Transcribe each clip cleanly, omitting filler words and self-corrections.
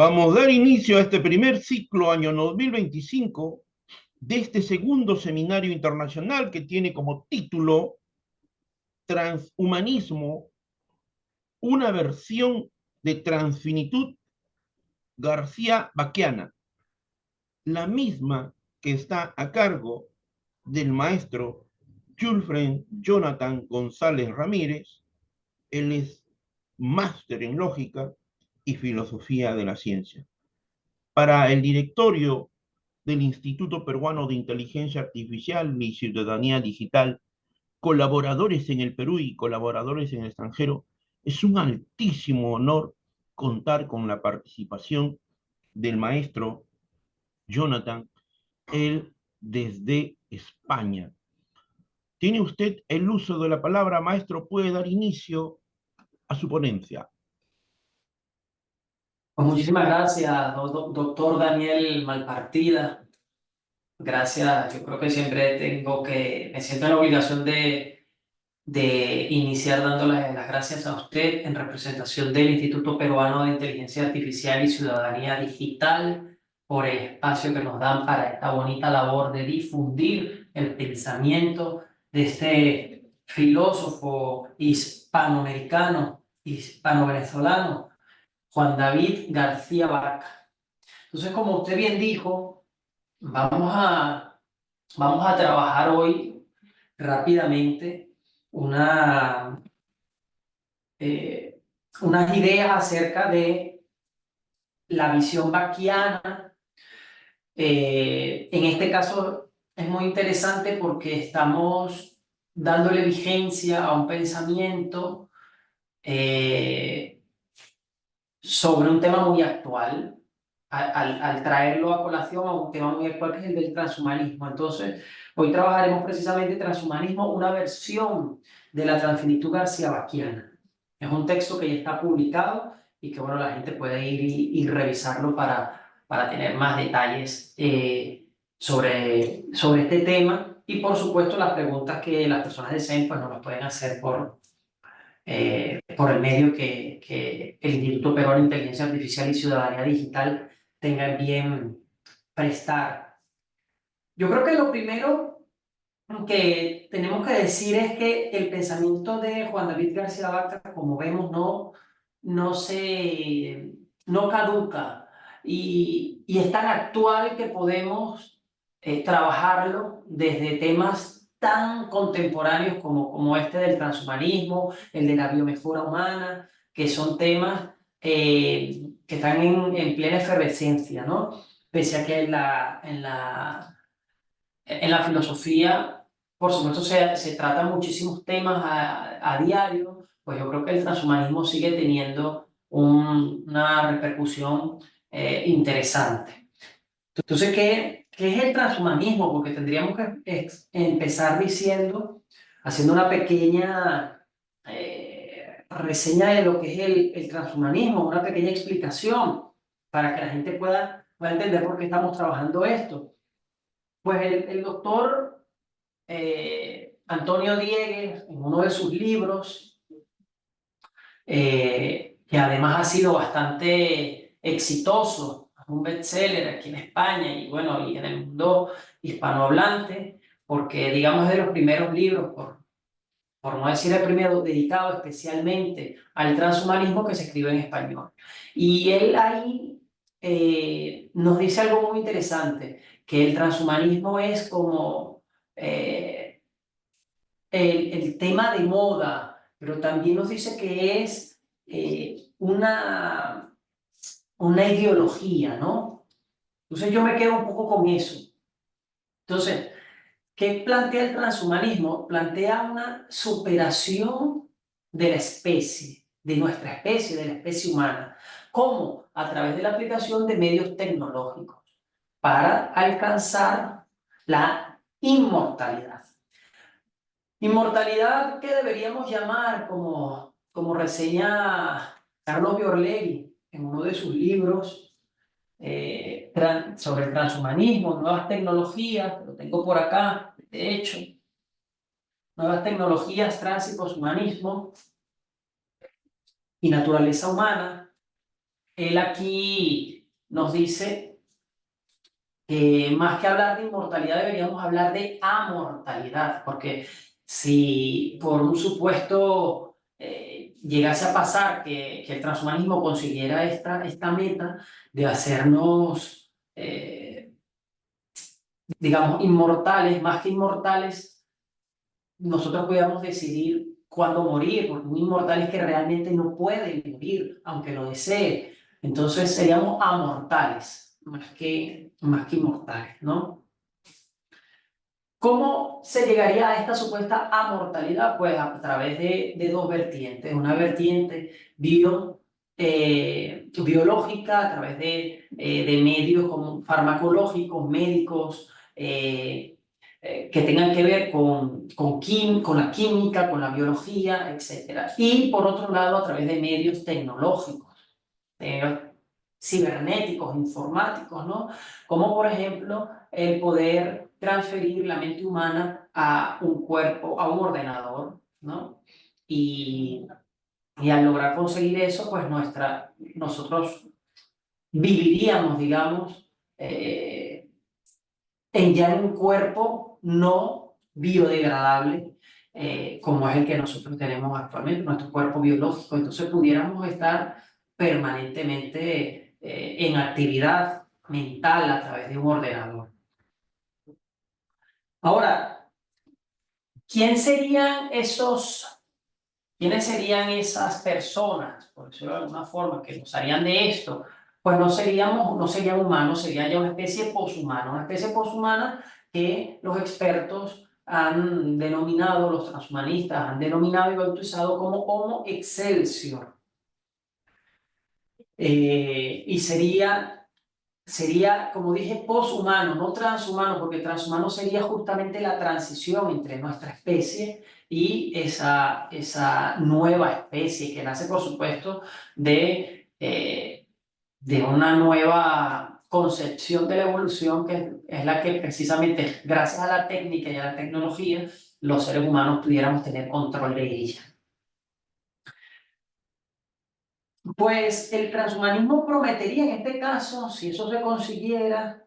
Vamos a dar inicio a este primer ciclo año 2025 de este segundo seminario internacional que tiene como título Transhumanismo, una versión de Transfinitud García-Baquiana, la misma que está a cargo del maestro Julfren Jonathan González Ramírez. Él es máster en lógica y filosofía de la ciencia. Para el directorio del Instituto Peruano de Inteligencia Artificial y Ciudadanía Digital, colaboradores en el Perú y colaboradores en el extranjero, es un altísimo honor contar con la participación del maestro Jonathan, él desde España. Tiene usted el uso de la palabra, maestro, puede dar inicio a su ponencia. Pues muchísimas gracias, doctor Daniel Malpartida. Gracias, yo creo que siempre me siento en la obligación de iniciar dándole las gracias a usted en representación del Instituto Peruano de Inteligencia Artificial y Ciudadanía Digital por el espacio que nos dan para esta bonita labor de difundir el pensamiento de este filósofo hispanoamericano, hispano-venezolano, Juan David García Vaca. Entonces, como usted bien dijo, vamos a trabajar hoy rápidamente unas ideas acerca de la visión backiana. En este caso es muy interesante porque estamos dándole vigencia a un pensamiento sobre un tema muy actual, al traerlo a colación a un tema muy actual que es el del transhumanismo. Entonces, hoy trabajaremos precisamente transhumanismo, una versión de la Transfinitud García-Baquiana. Es un texto que ya está publicado y que, bueno, la gente puede ir y revisarlo para tener más detalles sobre este tema. Y, por supuesto, las preguntas que las personas deseen, pues nos las pueden hacer por el medio que el Instituto Peruano de Inteligencia Artificial y Ciudadanía Digital tenga bien prestar. Yo creo que lo primero que tenemos que decir es que el pensamiento de Juan David García Vaca, como vemos, no caduca y es tan actual que podemos trabajarlo desde temas tan contemporáneos como este del transhumanismo, el de la biomejora humana, que son temas que están en plena efervescencia, ¿no? Pese a que en la filosofía, por supuesto, se tratan muchísimos temas a diario, pues yo creo que el transhumanismo sigue teniendo una repercusión interesante. Entonces, ¿qué es el transhumanismo? Porque tendríamos que empezar haciendo una pequeña reseña de lo que es el transhumanismo, una pequeña explicación para que la gente pueda entender por qué estamos trabajando esto. Pues el doctor Antonio Diegues, en uno de sus libros, que además ha sido bastante exitoso, un bestseller aquí en España y bueno, y en el mundo hispanohablante, porque digamos es de los primeros libros, por no decir el primero, dedicado especialmente al transhumanismo que se escribe en español. Y él ahí nos dice algo muy interesante, que el transhumanismo es como el tema de moda, pero también nos dice que es una ideología, ¿no? Entonces yo me quedo un poco con eso. Entonces, ¿qué plantea el transhumanismo? Plantea una superación de la especie, de nuestra especie, de la especie humana. ¿Cómo? A través de la aplicación de medios tecnológicos para alcanzar la inmortalidad. Inmortalidad que deberíamos llamar, como reseña Carlos Biorlegui en uno de sus libros sobre el transhumanismo, nuevas tecnologías, lo tengo por acá, de hecho, nuevas tecnologías, trans y poshumanismo y naturaleza humana. él aquí nos dice que más que hablar de inmortalidad deberíamos hablar de amortalidad, porque si por un supuesto llegase a pasar que el transhumanismo consiguiera esta meta de hacernos, digamos, inmortales, más que inmortales, nosotros pudiéramos decidir cuándo morir, porque un inmortal es que realmente no puede morir, aunque lo desee. Entonces seríamos amortales, más que inmortales, ¿no? ¿Cómo se llegaría a esta supuesta amortalidad? Pues a través de dos vertientes. Una vertiente biológica, a través de medios como farmacológicos, médicos, que tengan que ver con la química, con la biología, etc. Y por otro lado, a través de medios tecnológicos, cibernéticos, informáticos, ¿no? Como por ejemplo el poder transferir la mente humana a un cuerpo, a un ordenador, ¿no? Y al lograr conseguir eso, pues nosotros viviríamos, digamos, ya en un cuerpo no biodegradable, como es el que nosotros tenemos actualmente, nuestro cuerpo biológico. Entonces pudiéramos estar permanentemente en actividad mental a través de un ordenador. Ahora, ¿quiénes serían esas personas, por decirlo de alguna forma, que nos harían de esto? Pues no serían humanos, sería ya una especie poshumana, que los expertos han denominado, los transhumanistas han denominado y bautizado como Homo excelsior. Y sería, como dije, poshumano, no transhumano, porque transhumano sería justamente la transición entre nuestra especie y esa nueva especie que nace, por supuesto, de una nueva concepción de la evolución, que es la que precisamente, gracias a la técnica y a la tecnología, los seres humanos pudiéramos tener control de ella. Pues el transhumanismo prometería en este caso, si eso se consiguiera,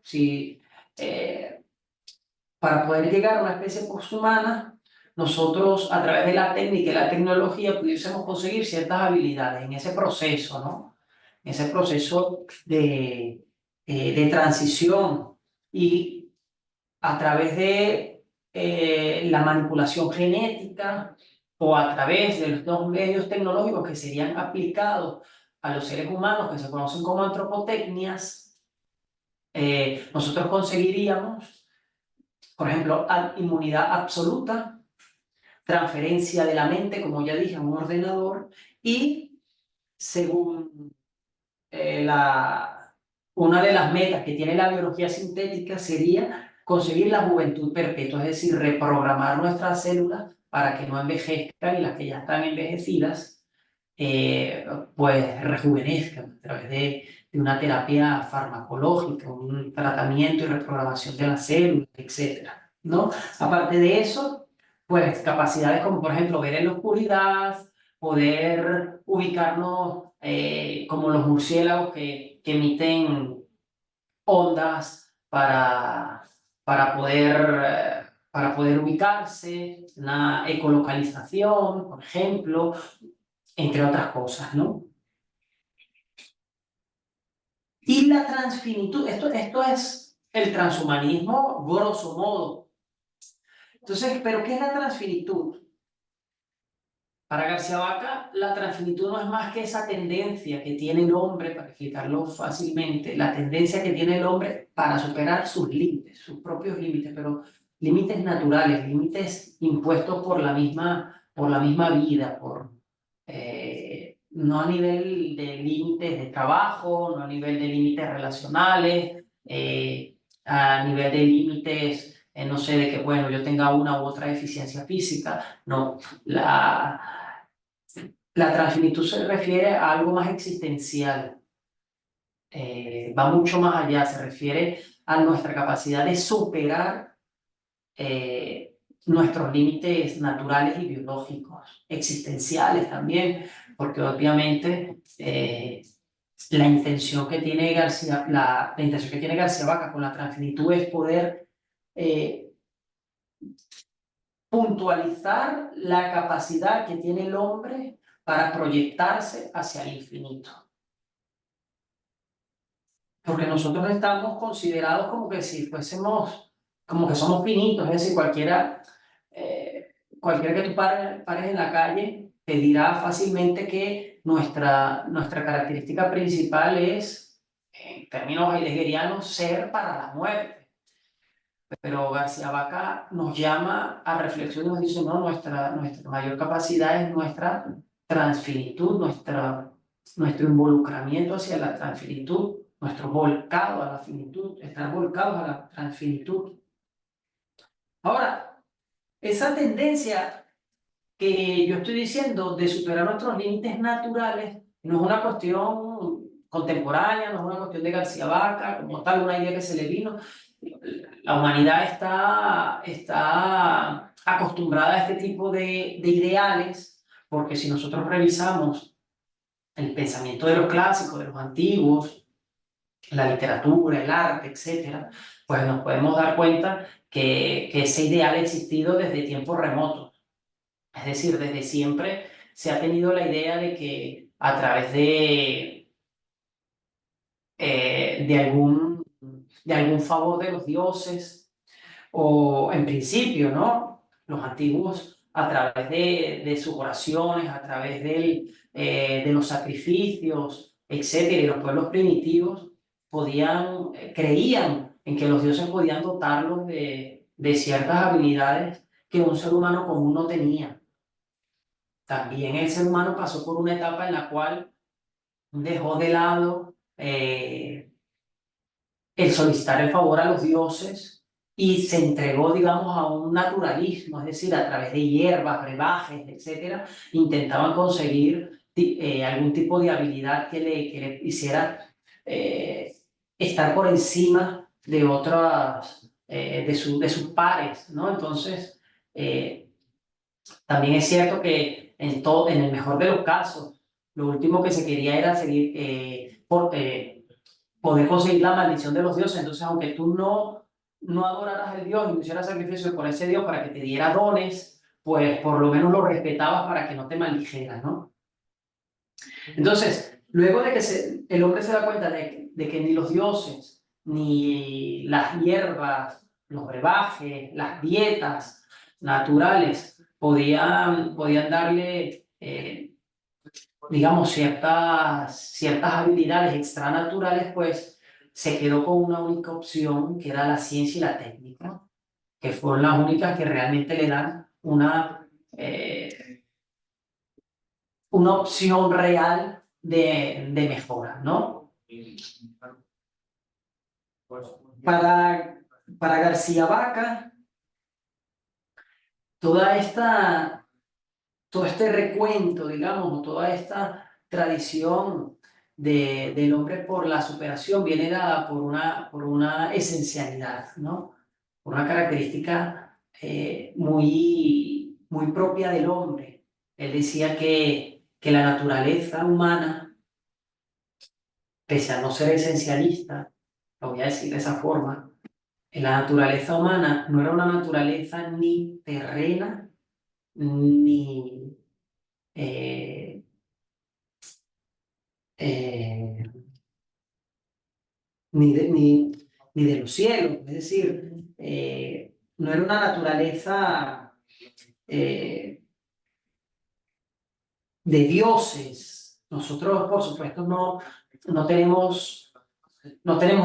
para poder llegar a una especie posthumana, nosotros a través de la técnica y la tecnología pudiésemos conseguir ciertas habilidades en ese proceso, ¿no? En ese proceso de transición, y a través de la manipulación genética o a través de los dos medios tecnológicos que serían aplicados a los seres humanos, que se conocen como antropotecnias, nosotros conseguiríamos, por ejemplo, inmunidad absoluta, transferencia de la mente, como ya dije, a un ordenador, y según una de las metas que tiene la biología sintética sería conseguir la juventud perpetua, es decir, reprogramar nuestras células para que no envejezcan, y las que ya están envejecidas, pues rejuvenezcan a través de una terapia farmacológica, un tratamiento y reprogramación de las células, etc., ¿no? Aparte de eso, pues capacidades como por ejemplo ver en la oscuridad, poder ubicarnos como los murciélagos que emiten ondas para poder ubicarse, una ecolocalización, por ejemplo, entre otras cosas, ¿no? Y la transfinitud, esto es el transhumanismo, grosso modo. Entonces, ¿pero qué es la transfinitud? Para García Vaca, la transfinitud no es más que esa tendencia que tiene el hombre, para explicarlo fácilmente, la tendencia que tiene el hombre para superar sus límites, sus propios límites, pero límites naturales, límites impuestos por la misma vida, no a nivel de límites de trabajo, no a nivel de límites relacionales, a nivel de límites, no sé, de que, bueno, yo tenga una u otra deficiencia física, no. La transfinitud se refiere a algo más existencial, va mucho más allá, se refiere a nuestra capacidad de superar nuestros límites naturales y biológicos, existenciales también, porque obviamente la intención que tiene la intención que tiene García Vaca con la transfinitud es poder puntualizar la capacidad que tiene el hombre para proyectarse hacia el infinito. Porque nosotros estamos considerados como que si fuésemos, como que somos finitos, es decir, cualquiera que tú pares en la calle te dirá fácilmente que nuestra característica principal es, en términos heideggerianos, ser para la muerte. Pero García Vaca nos llama a reflexión y nos dice, no, nuestra mayor capacidad es nuestra transfinitud, nuestro involucramiento hacia la transfinitud, nuestro volcado a la finitud, estar volcados a la transfinitud. Ahora, esa tendencia que yo estoy diciendo de superar nuestros límites naturales no es una cuestión contemporánea, no es una cuestión de García Vaca, como tal, una idea que se le vino. La humanidad está acostumbrada a este tipo de ideales, porque si nosotros revisamos el pensamiento de los clásicos, de los antiguos, la literatura, el arte, etcétera, pues nos podemos dar cuenta que ese ideal ha existido desde tiempos remotos. Es decir, desde siempre se ha tenido la idea de que a través de algún favor de los dioses, o en principio, ¿no? Los antiguos, a través de sus oraciones, a través de los sacrificios, etcétera, y los pueblos primitivos creían en que los dioses podían dotarlos de ciertas habilidades que un ser humano común no tenía. También el ser humano pasó por una etapa en la cual dejó de lado el solicitar el favor a los dioses y se entregó, digamos, a un naturalismo, es decir, a través de hierbas, brebajes, etcétera, intentaban conseguir algún tipo de habilidad que le hiciera estar por encima de otras, de sus pares, ¿no? Entonces, también es cierto que en el mejor de los casos, lo último que se quería era poder conseguir la maldición de los dioses. Entonces, aunque tú no adoraras al dios y no hicieras sacrificios por ese dios para que te diera dones, pues por lo menos lo respetabas para que no te maldijeras, ¿no? Entonces, luego de que el hombre se da cuenta de que ni los dioses, ni las hierbas, los brebajes, las dietas naturales podían darle, digamos, ciertas habilidades extranaturales, pues se quedó con una única opción, que era la ciencia y la técnica, que fueron las únicas que realmente le dan una opción real de mejora, ¿no? Para, para García Vaca, todo este recuento, digamos, toda esta tradición del hombre por la superación viene dada por una esencialidad, ¿no? Por una característica muy propia del hombre. Él decía que la naturaleza humana, pese a no ser esencialista, lo voy a decir de esa forma, la naturaleza humana no era una naturaleza ni terrena, ni, eh, eh, ni de los cielos, es decir, no era una naturaleza de dioses. Nosotros, por supuesto, no tenemos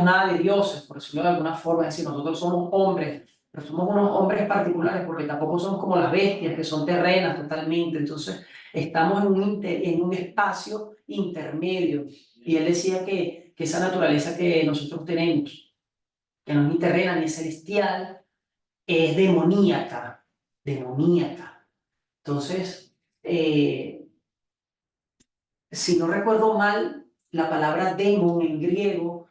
nada de dioses, por decirlo de alguna forma, es decir, nosotros somos hombres, pero somos unos hombres particulares porque tampoco somos como las bestias que son terrenas totalmente, entonces estamos en un espacio intermedio. Y él decía que esa naturaleza que nosotros tenemos, que no es ni terrena ni celestial, es demoníaca, demoníaca. Entonces, si no recuerdo mal, la palabra demon en griego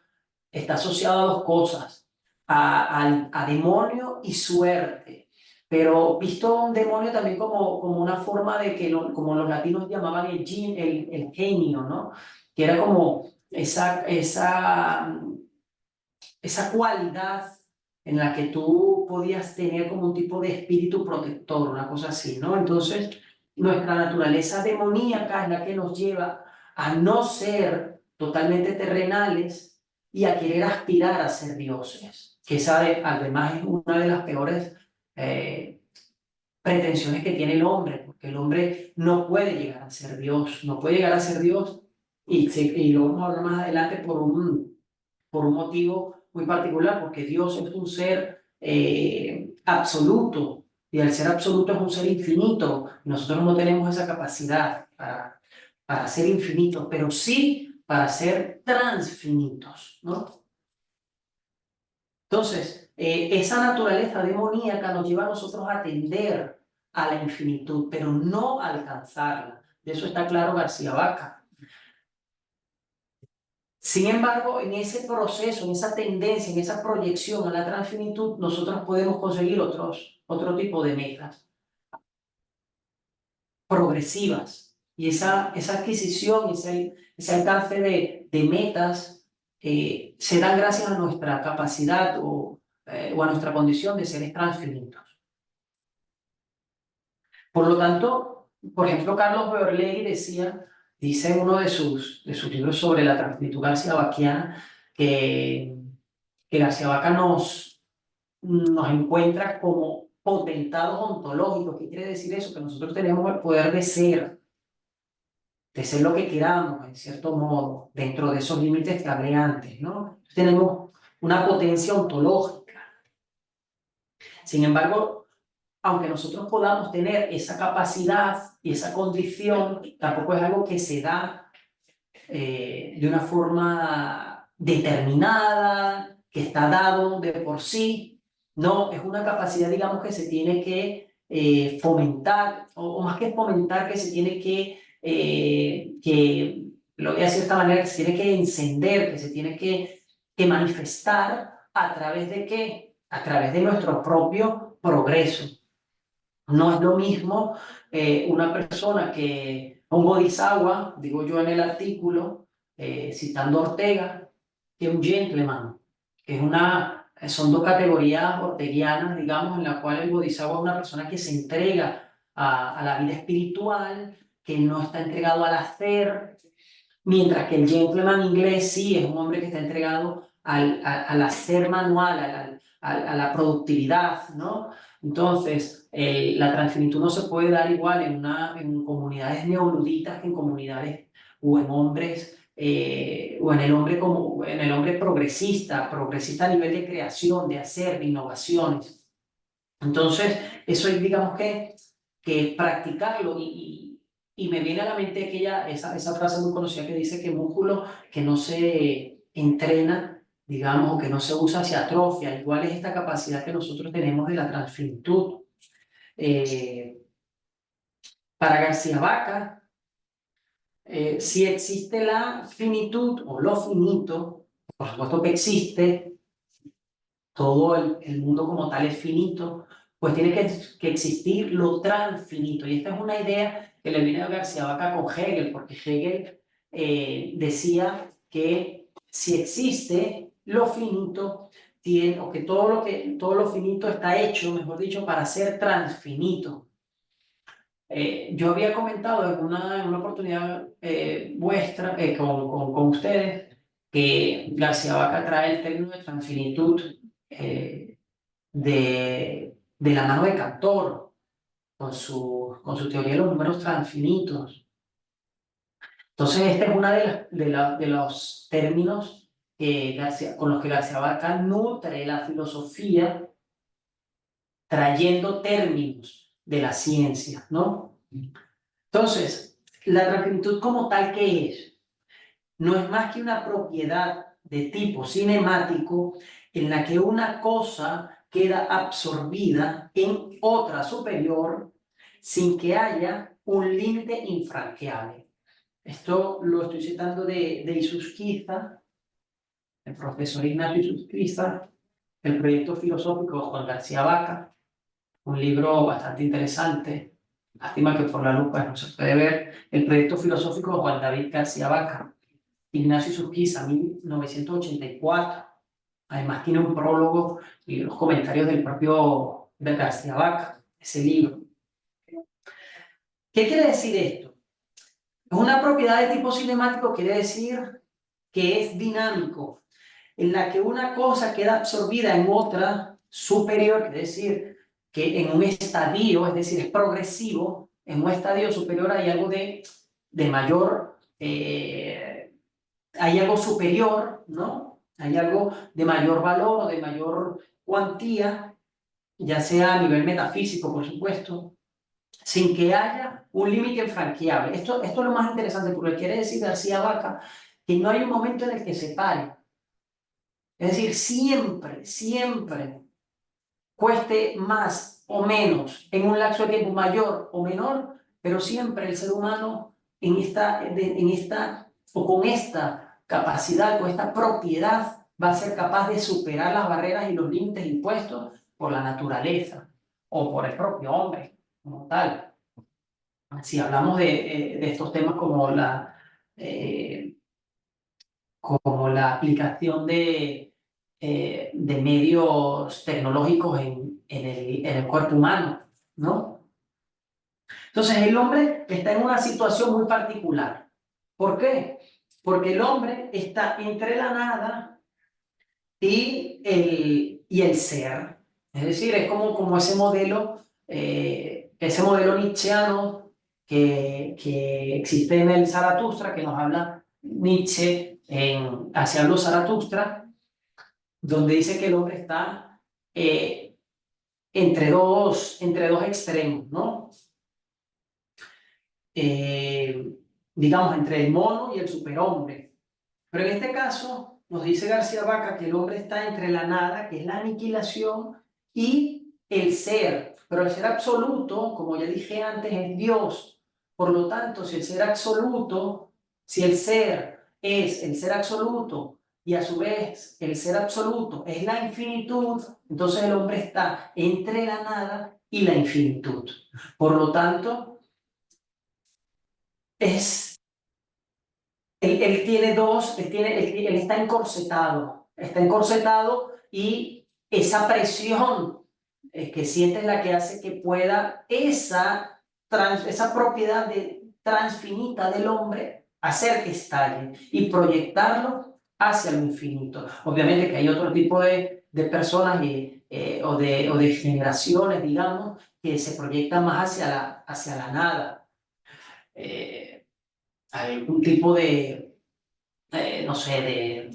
está asociado a dos cosas, a demonio y suerte. Pero visto un demonio también como una forma de que, como los latinos llamaban el genio, ¿no? Que era como esa cualidad en la que tú podías tener como un tipo de espíritu protector, una cosa así, ¿no? Entonces, nuestra naturaleza demoníaca es la que nos lleva a no ser totalmente terrenales y a querer aspirar a ser dioses, que esa además es una de las peores pretensiones que tiene el hombre, porque el hombre no puede llegar a ser Dios, no puede llegar a ser Dios, y lo vamos a hablar más adelante por un motivo muy particular, porque Dios es un ser absoluto, y el ser absoluto es un ser infinito. Nosotros no tenemos esa capacidad para ser infinitos, pero sí para ser transfinitos, ¿no? Entonces, esa naturaleza demoníaca nos lleva a nosotros a tender a la infinitud, pero no a alcanzarla. De eso está claro García Vaca. Sin embargo, en ese proceso, en esa tendencia, en esa proyección a la transfinitud, nosotros podemos conseguir otro tipo de metas progresivas. Y esa adquisición, ese alcance de metas se dan gracias a nuestra capacidad o a nuestra condición de seres transfinitos. Por lo tanto, por ejemplo, Carlos Beorlegui dice en uno de sus libros sobre la transfinitud garciabaquiana que García Vaca nos encuentra como potentados ontológicos. ¿Qué quiere decir eso? Que nosotros tenemos el poder de ser lo que queramos, en cierto modo, dentro de esos límites que hablé antes, ¿no? Tenemos una potencia ontológica. Sin embargo, aunque nosotros podamos tener esa capacidad y esa condición, tampoco es algo que se da de una forma determinada, que está dado de por sí. No, es una capacidad, digamos, que se tiene que fomentar, o más que fomentar, que se tiene lo voy a decir de esta manera, que se tiene que encender, que se tiene que manifestar a través de qué? A través de nuestro propio progreso. No es lo mismo una persona un bodhisattva, digo yo en el artículo, citando a Ortega, que un gentleman, que son dos categorías orteguianas, digamos, en la cual el bodhisattva es una persona que se entrega a la vida espiritual, que no está entregado al hacer, mientras que el gentleman inglés sí es un hombre que está entregado al hacer manual, a la productividad, ¿no? Entonces, la transfinitud no se puede dar igual en comunidades neoluditas que en comunidades o en hombres, o en el hombre progresista a nivel de creación, de hacer, de innovaciones. Entonces, eso es, digamos que practicarlo y me viene a la mente esa frase muy conocida que dice que músculo que no se entrena, digamos, o que no se usa, se atrofia. Igual es esta capacidad que nosotros tenemos de la transfinitud. Para García Vaca, si existe la finitud o lo finito, por supuesto que existe, todo el mundo como tal es finito, pues tiene que existir lo transfinito. Y esta es una idea que le viene a García Vaca con Hegel, porque Hegel decía que si existe lo finito, o que todo lo finito está hecho, mejor dicho, para ser transfinito. Yo había comentado en una oportunidad vuestra, con ustedes, que García Vaca trae el término de transfinitud de la mano de Cantor, con su teoría de los números transfinitos. Entonces, este es uno de los términos con los que García Vaca nutre la filosofía, trayendo términos de la ciencia, ¿no? Entonces, la transfinitud como tal, ¿qué es? No es más que una propiedad de tipo cinemático en la que una cosa queda absorbida en otra superior sin que haya un límite infranqueable. Esto lo estoy citando de Isusquiza, el profesor Ignacio Isusquiza, el proyecto filosófico de Juan García Vaca, un libro bastante interesante. Lástima que por la lupa no se puede ver. El proyecto filosófico de Juan David García Vaca. Ignacio Surquiza, 1984. Además tiene un prólogo y los comentarios del propio de García Vaca, ese libro. ¿Qué quiere decir esto? Una propiedad de tipo cinemático quiere decir que es dinámico, en la que una cosa queda absorbida en otra superior, quiere decir que en un estadio, es decir, es progresivo, en un estadio superior hay algo de mayor, hay algo superior, ¿no? Hay algo de mayor valor o de mayor cuantía, ya sea a nivel metafísico, por supuesto, sin que haya un límite infranqueable. Esto es lo más interesante, porque quiere decir García Vaca que no hay un momento en el que se pare. Es decir, siempre, siempre, cueste más o menos, en un lapso de tiempo mayor o menor, pero siempre el ser humano o con esta capacidad, con esta propiedad, va a ser capaz de superar las barreras y los límites impuestos por la naturaleza o por el propio hombre como tal. Si hablamos de estos temas eh, como la aplicación de medios tecnológicos en el cuerpo humano, ¿no? Entonces el hombre está en una situación muy particular. ¿Por qué? Porque el hombre está entre la nada y el ser. Es decir, es como ese modelo nietzscheano que existe en el Zaratustra, que nos habla Nietzsche hacia los Zaratustra, donde dice que el hombre está entre dos extremos, ¿no? Eh, digamos, entre el mono y el superhombre. Pero en este caso, nos dice García Vaca que el hombre está entre la nada, que es la aniquilación, y el ser. Pero el ser absoluto, como ya dije antes, es Dios. Por lo tanto, si el ser absoluto, si el ser es el ser absoluto, y a su vez el ser absoluto es la infinitud, entonces el hombre está entre la nada y la infinitud. Por lo tanto, él tiene dos, él está encorsetado y esa presión que siente es la que hace que pueda esa propiedad transfinita del hombre hacer que estalle y proyectarlo hacia lo infinito. Obviamente que hay otro tipo de personas o de generaciones, digamos, que se proyectan más hacia la nada. Algún tipo no sé,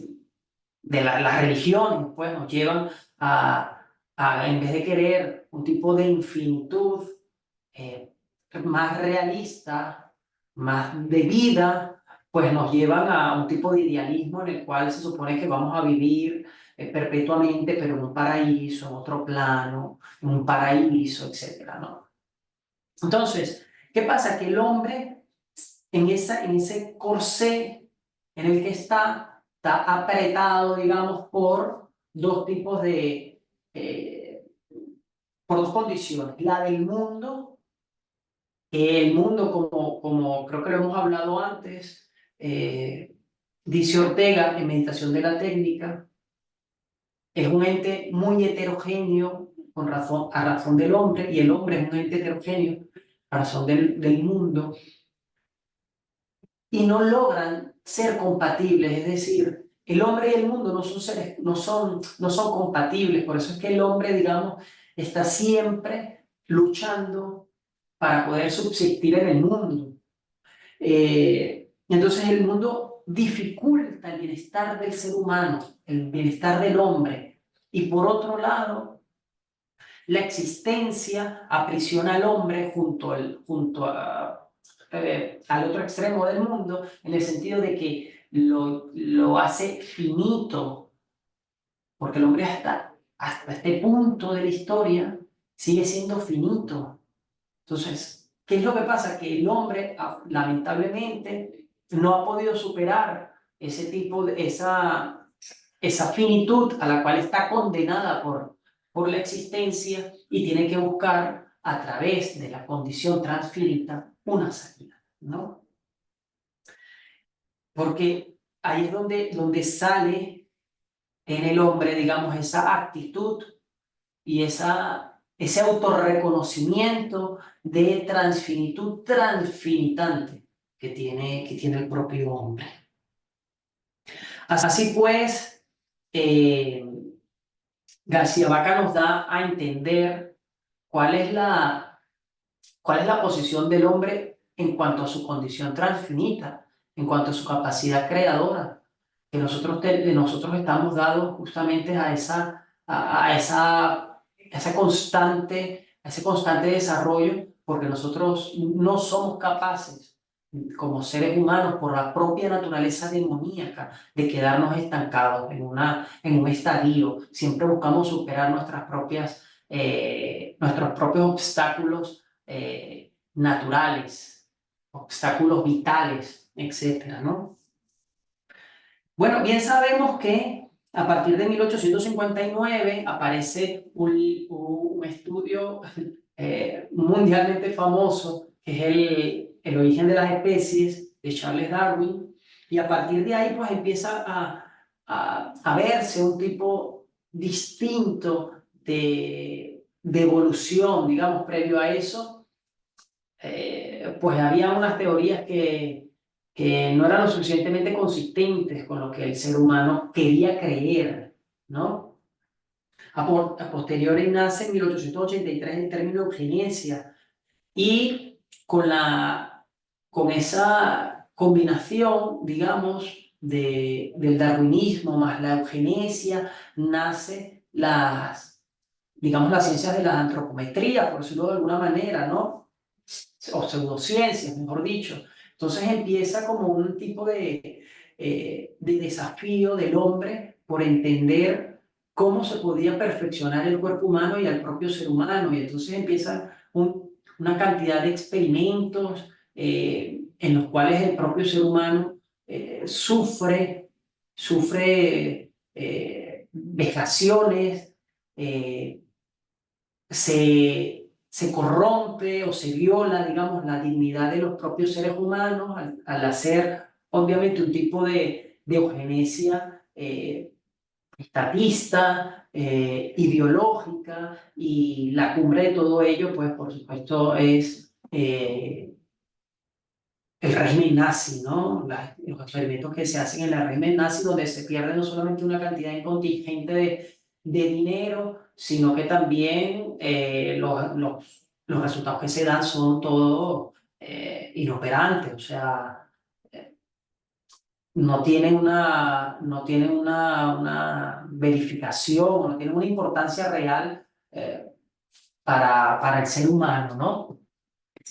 las religiones, pues nos llevan en vez de querer un tipo de infinitud eh, más realista, más de vida, pues nos llevan a un tipo de idealismo en el cual se supone que vamos a vivir perpetuamente, pero en un paraíso, en otro plano, en un paraíso, etcétera, ¿no? Entonces, ¿qué pasa? Que el hombre en ese corsé en el que está apretado, digamos, por dos tipos por dos condiciones. La del mundo, el mundo como creo que lo hemos hablado antes, dice Ortega en Meditación de la Técnica, es un ente muy heterogéneo a razón del hombre, y el hombre es un ente heterogéneo a razón del mundo, y no logran ser compatibles, es decir, el hombre y el mundo no son compatibles, por eso es que el hombre, digamos, está siempre luchando para poder subsistir en el mundo. Entonces el mundo dificulta el bienestar del ser humano, el bienestar del hombre, y por otro lado, la existencia aprisiona al hombre al otro extremo del mundo, en el sentido de que lo hace finito, porque el hombre hasta este punto de la historia sigue siendo finito. Entonces, ¿qué es lo que pasa? Que el hombre, lamentablemente, no ha podido superar esa finitud a la cual está condenada por la existencia, y tiene que buscar a través de la condición transfinita una salida, ¿no? Porque ahí es donde sale en el hombre, digamos, esa actitud y ese autorreconocimiento de transfinitud transfinitante que tiene el propio hombre. Así pues, García Vaca nos da a entender cuál es la posición del hombre en cuanto a su condición transfinita, en cuanto a su capacidad creadora, que nosotros estamos dados justamente a ese constante desarrollo, porque nosotros no somos capaces, como seres humanos, por la propia naturaleza demoníaca, de quedarnos estancados en un estadio. Siempre buscamos superar nuestros propios obstáculos naturales, obstáculos vitales, etcétera, ¿no? Bueno, bien sabemos que a partir de 1859 aparece un estudio mundialmente famoso, que es el origen de las especies, de Charles Darwin, y a partir de ahí pues empieza a verse un tipo distinto de evolución, digamos, previo a eso. Pues había unas teorías que no eran lo suficientemente consistentes con lo que el ser humano quería creer, ¿no? A posteriori nace en 1883 el término eugenesia, y con esa combinación, digamos, del darwinismo más la eugenesia, nace digamos, las ciencias de la antropometría, por decirlo de alguna manera, ¿no? O pseudociencias, mejor dicho. Entonces empieza como un tipo de desafío del hombre por entender cómo se podía perfeccionar el cuerpo humano y al propio ser humano, y entonces empieza una cantidad de experimentos en los cuales el propio ser humano sufre vejaciones, se corrompe o se viola, digamos, la dignidad de los propios seres humanos al hacer, obviamente, un tipo de eugenesia estatista, ideológica, y la cumbre de todo ello, pues, por supuesto, es el régimen nazi, ¿no? Los experimentos que se hacen en el régimen nazi, donde se pierde no solamente una cantidad incontingente de dinero, sino que también los resultados que se dan son todos inoperantes, o sea, no tienen una verificación, no tienen una importancia real para el ser humano, ¿no?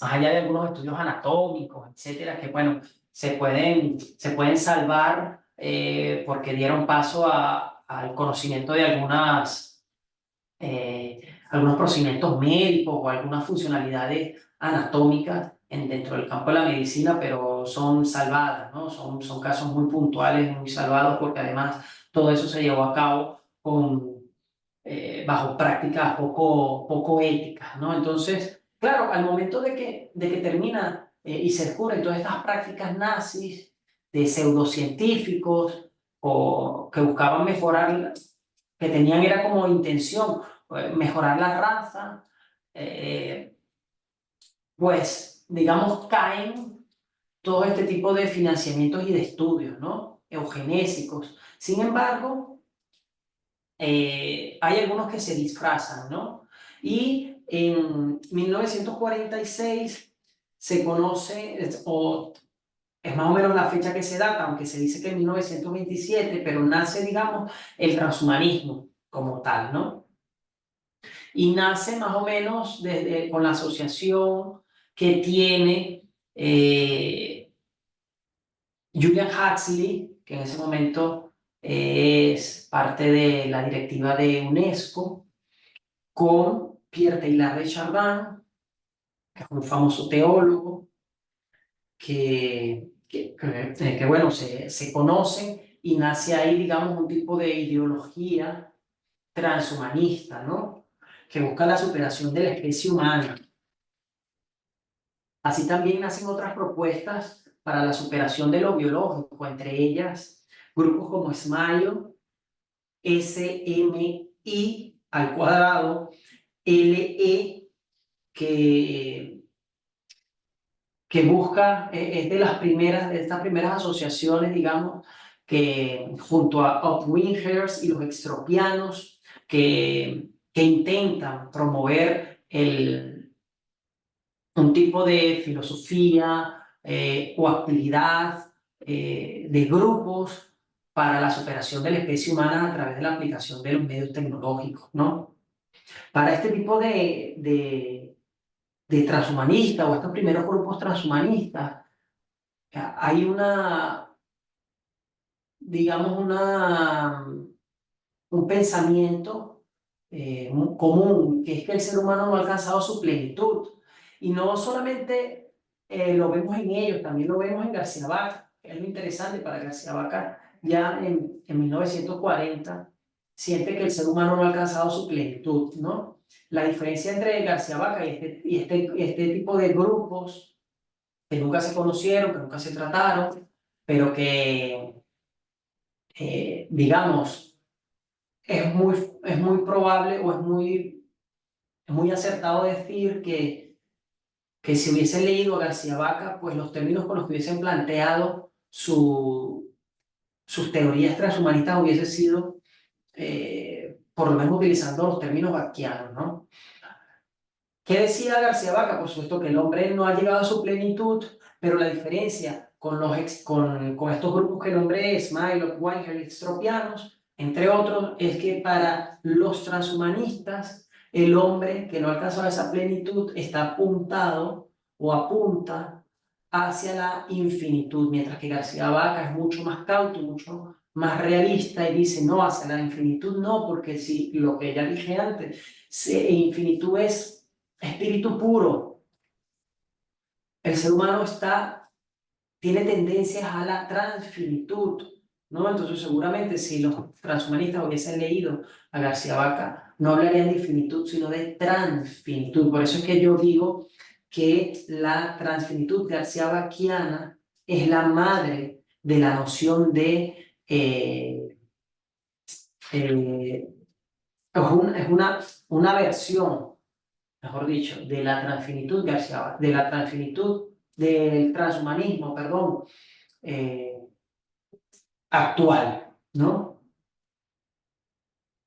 Más allá de algunos estudios anatómicos, etcétera, que bueno, se pueden salvar porque dieron paso al conocimiento de algunos procedimientos médicos o algunas funcionalidades anatómicas dentro del campo de la medicina, pero son salvadas, ¿no? Son casos muy puntuales, muy salvados, porque además todo eso se llevó a cabo bajo prácticas poco éticas, ¿no? Entonces, claro, al momento de que termina y se descubren todas estas prácticas nazis de pseudocientíficos o que buscaban mejorar, que tenían era como intención mejorar la raza, pues, digamos, caen todo este tipo de financiamientos y de estudios, ¿no? Eugenésicos. Sin embargo, hay algunos que se disfrazan, ¿no? Y en 1946 se conoce, o es más o menos la fecha que se data, aunque se dice que en 1927, pero nace, digamos, el transhumanismo como tal, ¿no? Y nace más o menos con la asociación que tiene Julian Huxley, que en ese momento es parte de la directiva de UNESCO, con Pierre Teilhard de Chardin, que es un famoso teólogo, que bueno, se conoce, y nace ahí, digamos, un tipo de ideología transhumanista, ¿no? Que busca la superación de la especie humana. Así también nacen otras propuestas para la superación de lo biológico, entre ellas grupos como SMILE, SMI al cuadrado, LE, que busca, es de estas primeras asociaciones, digamos, que junto a Upwingers y los extropianos, que intentan promover un tipo de filosofía o actividad de grupos para la superación de la especie humana a través de la aplicación de los medios tecnológicos, ¿no? Para este tipo de transhumanistas o estos primeros grupos transhumanistas, hay digamos, un pensamiento común, que es que el ser humano no ha alcanzado su plenitud. Y no solamente lo vemos en ellos, también lo vemos en García Vaca, que es lo interesante para García Vaca. Ya en 1940 siente que el ser humano no ha alcanzado su plenitud, ¿no? La diferencia entre García Vaca y este tipo de grupos que nunca se conocieron, que nunca se trataron, pero que, digamos, es muy probable o es muy acertado decir que si hubiesen leído a García Vaca, pues los términos con los que hubiesen planteado sus teorías transhumanistas hubiesen sido, por lo menos utilizando los términos vaquianos, ¿no? ¿Qué decía García Vaca? Por supuesto que el hombre no ha llegado a su plenitud, pero la diferencia con estos grupos que nombré, Smiley, Whitehead, extropianos, entre otros, es que para los transhumanistas, el hombre que no ha alcanzado esa plenitud está apuntado o apunta hacia la infinitud, mientras que García Vaca es mucho más cauto, mucho más realista y dice, no, hacia la infinitud no, porque si lo que ya dije antes, infinitud es espíritu puro. El ser humano tiene tendencias a la transfinitud, ¿no? Entonces, seguramente si los transhumanistas hubiesen leído a García Vaca, no hablarían de infinitud, sino de transfinitud. Por eso es que yo digo que la transfinitud garcía-vaquiana es la madre de la noción de es una versión, mejor dicho, de la transfinitud del transhumanismo, perdón, actual, ¿no?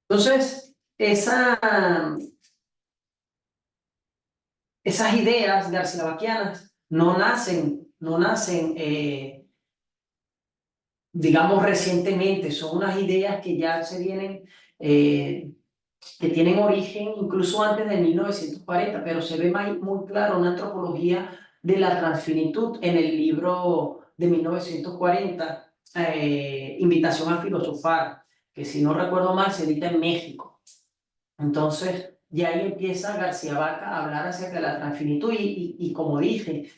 Entonces, esas ideas garcilabaquianas no nacen, digamos, recientemente, son unas ideas que ya que tienen origen incluso antes de 1940, pero se ve muy claro una antropología de la transfinitud en el libro de 1940, Invitación a filosofar, que si no recuerdo mal se edita en México. Entonces, ya ahí empieza García Vaca a hablar acerca de la transfinitud y como dije,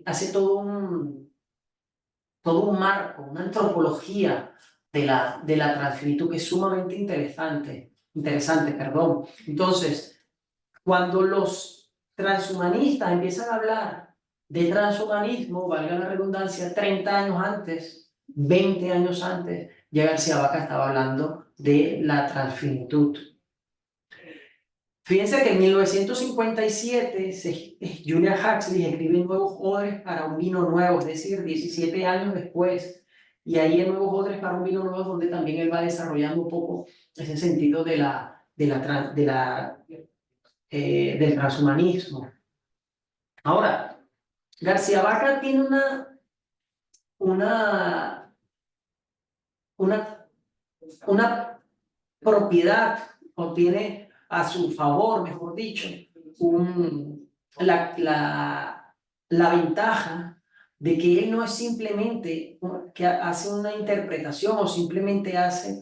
hace todo un marco, una antropología de la transfinitud que es sumamente interesante, perdón. Entonces, cuando los transhumanistas empiezan a hablar de transhumanismo, valga la redundancia, 30 años antes, 20 años antes, ya García Vaca estaba hablando de la transfinitud. Fíjense que en 1957 Julian Huxley escribe Nuevos Odres para un vino nuevo, es decir, 17 años después. Y ahí en Nuevos Odres para un vino nuevo es donde también él va desarrollando un poco ese sentido del transhumanismo. Ahora, García Vaca tiene una, una, una propiedad, o tiene a su favor, mejor dicho, la ventaja de que él no es simplemente que hace una interpretación o simplemente hace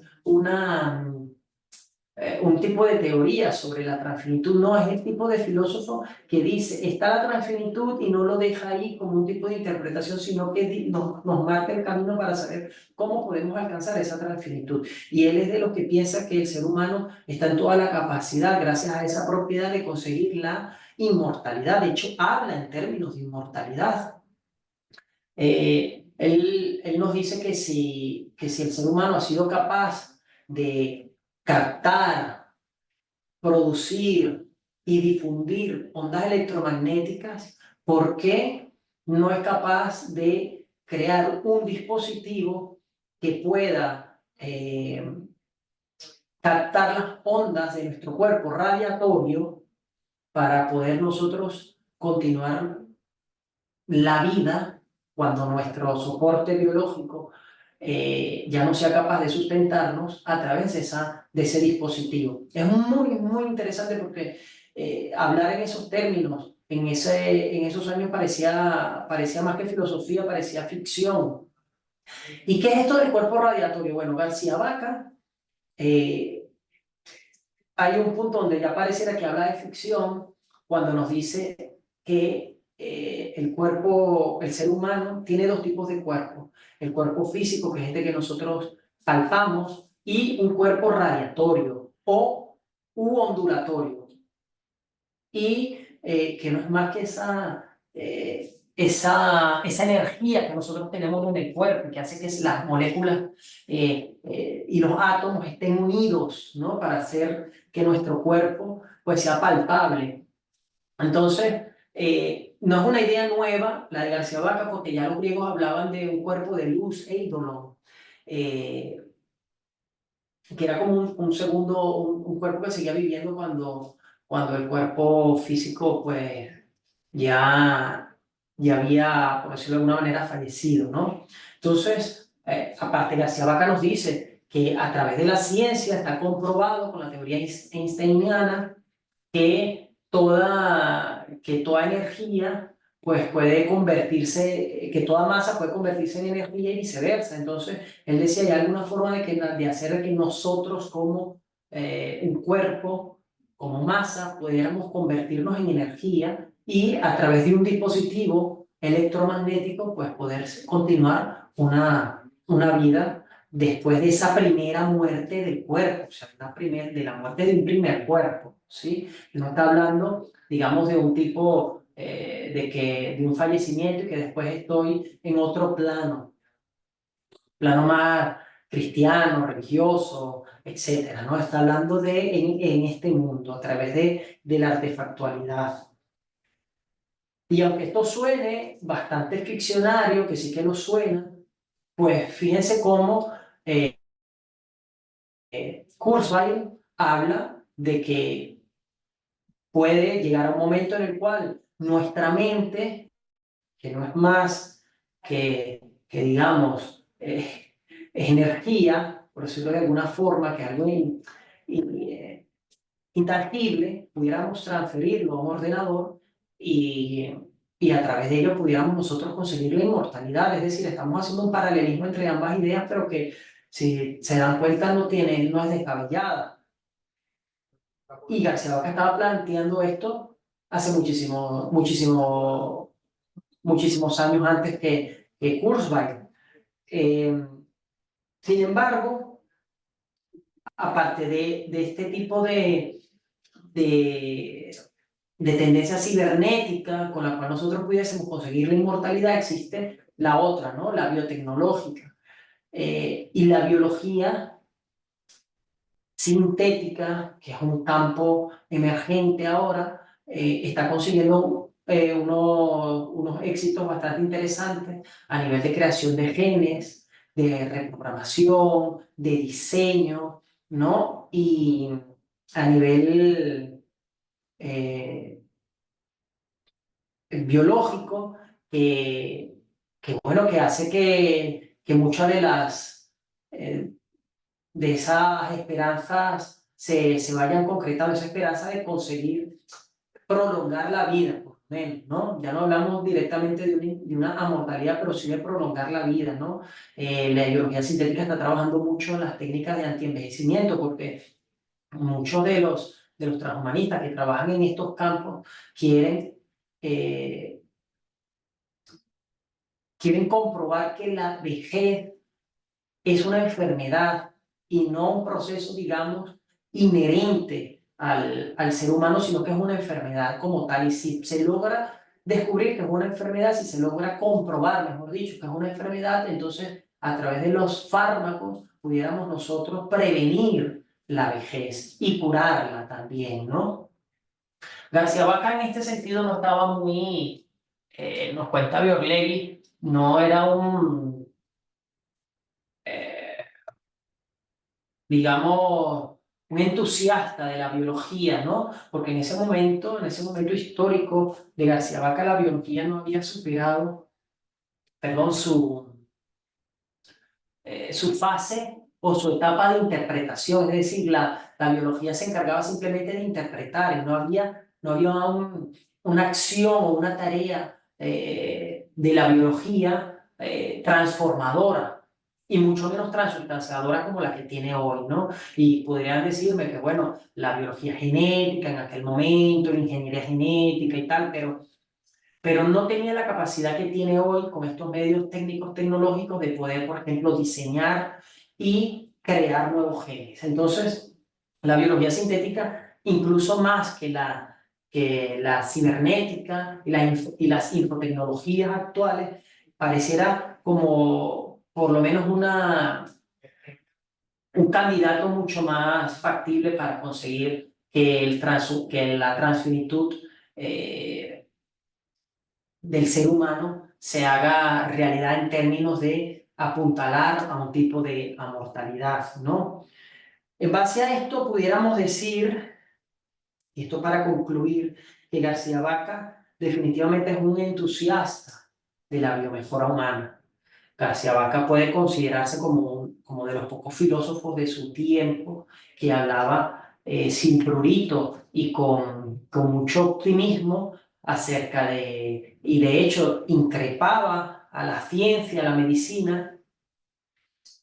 un tipo de teoría sobre la transfinitud. No, es el tipo de filósofo que dice, está la transfinitud y no lo deja ahí como un tipo de interpretación, sino que nos marca el camino para saber cómo podemos alcanzar esa transfinitud. Y él es de los que piensa que el ser humano está en toda la capacidad, gracias a esa propiedad, de conseguir la inmortalidad. De hecho, habla en términos de inmortalidad. Él nos dice que si el ser humano ha sido capaz de captar, producir y difundir ondas electromagnéticas, ¿por qué no es capaz de crear un dispositivo que pueda captar las ondas de nuestro cuerpo radiatorio para poder nosotros continuar la vida cuando nuestro soporte biológico ya no sea capaz de sustentarnos a través de ese dispositivo? Es muy interesante porque hablar en esos términos, en esos años parecía más que filosofía, parecía ficción. ¿Y qué es esto del cuerpo radiatorio? Bueno, García Vaca, hay un punto donde ya pareciera que habla de ficción cuando nos dice que el cuerpo, el ser humano, tiene dos tipos de cuerpo. El cuerpo físico, que es este que nosotros palpamos, y un cuerpo radiatorio o ondulatorio. Y que no es más que esa energía que nosotros tenemos en el cuerpo, que hace que las moléculas y los átomos estén unidos, ¿no? Para hacer que nuestro cuerpo pues, sea palpable. Entonces, no es una idea nueva la de García Vaca, porque ya los griegos hablaban de un cuerpo de luz, eidolon, eh, que era como un segundo, un cuerpo que seguía viviendo cuando el cuerpo físico pues ya había, por decirlo de alguna manera, fallecido, ¿no? Entonces, aparte García Vaca nos dice que a través de la ciencia está comprobado con la teoría einsteiniana que toda energía pues puede convertirse, que toda masa puede convertirse en energía y viceversa. Entonces, él decía, ¿hay alguna forma de hacer que nosotros como un cuerpo, como masa, pudiéramos convertirnos en energía y a través de un dispositivo electromagnético, pues poder continuar una vida después de esa primera muerte del cuerpo, o sea, de la muerte de un primer cuerpo, ¿sí? No está hablando, digamos, de un tipo, de un fallecimiento y que después estoy en otro plano más cristiano, religioso, etcétera, ¿no? Está hablando en este mundo, a través de la artefactualidad. Y aunque esto suene bastante ficcionario, que sí que lo suena, pues fíjense cómo Kurzweil habla de que puede llegar a un momento en el cual nuestra mente, que no es más que digamos, energía, por decirlo de alguna forma, que algo intangible, pudiéramos transferirlo a un ordenador y, y a través de ello pudiéramos nosotros conseguir la inmortalidad. Es decir, estamos haciendo un paralelismo entre ambas ideas, pero que si se dan cuenta no es descabellada. Y García Vaca estaba planteando esto hace muchísimos años antes que Kurzweil. Sin embargo, aparte de este tipo de, de tendencia cibernética con la cual nosotros pudiésemos conseguir la inmortalidad, existe la otra, ¿no? La biotecnológica. Y la biología sintética, que es un campo emergente ahora, está consiguiendo unos éxitos bastante interesantes a nivel de creación de genes, de reprogramación, de diseño, ¿no? Y a nivel biológico, bueno, que hace que muchas eh, de esas esperanzas se vayan concretando, esa esperanza de conseguir prolongar la vida, por lo menos, ¿no? Ya no hablamos directamente de una amortalidad, pero sí de prolongar la vida, ¿no? La biología sintética está trabajando mucho en las técnicas de antienvejecimiento, porque muchos de los transhumanistas que trabajan en estos campos eh, quieren comprobar que la vejez es una enfermedad y no un proceso, digamos, inherente al ser humano, sino que es una enfermedad como tal. Y si se logra descubrir que es una enfermedad, si se logra comprobar, mejor dicho, que es una enfermedad, entonces a través de los fármacos pudiéramos nosotros prevenir la vejez y curarla también, ¿no? García Vaca en este sentido no estaba muy, nos cuenta Biorlegui, no era un, eh, digamos, un entusiasta de la biología, ¿no? Porque en ese momento histórico de García Vaca, la biología no había superado, perdón, su fase o su etapa de interpretación, es decir, la biología se encargaba simplemente de interpretar, y no había una acción o una tarea de la biología transformadora, y mucho menos transustanciadora como la que tiene hoy, ¿no? Y podrían decirme que, bueno, la biología genética en aquel momento, la ingeniería genética y tal, pero no tenía la capacidad que tiene hoy con estos medios técnicos tecnológicos de poder, por ejemplo, diseñar y crear nuevos genes. Entonces, la biología sintética, incluso más que la cibernética y las infotecnologías actuales, pareciera como por lo menos un candidato mucho más factible para conseguir que la transfinitud del ser humano se haga realidad en términos de apuntalar a un tipo de amortalidad, ¿no? En base a esto pudiéramos decir, y esto para concluir, que García Vaca definitivamente es un entusiasta de la biomejora humana. García Vaca puede considerarse como de los pocos filósofos de su tiempo que hablaba sin prurito y con mucho optimismo acerca y de hecho increpaba a la ciencia, a la medicina,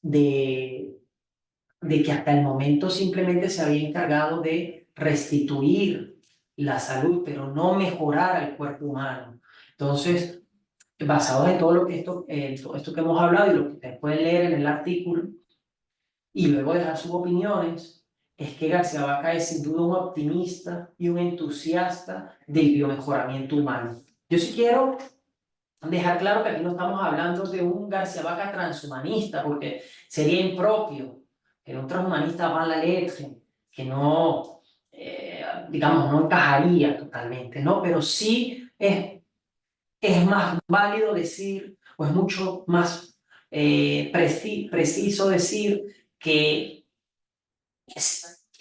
de, de que hasta el momento simplemente se había encargado de restituir la salud, pero no mejorar al cuerpo humano. Entonces, basados en todo esto que hemos hablado y lo que ustedes pueden leer en el artículo, y luego dejar sus opiniones, es que García Vaca es sin duda un optimista y un entusiasta del biomejoramiento humano. Yo sí quiero dejar claro que aquí no estamos hablando de un García Vaca transhumanista, porque sería impropio que un transhumanista va a la letra, que no, digamos, no encajaría totalmente, ¿no? Pero sí es más válido decir, o es mucho más preciso decir que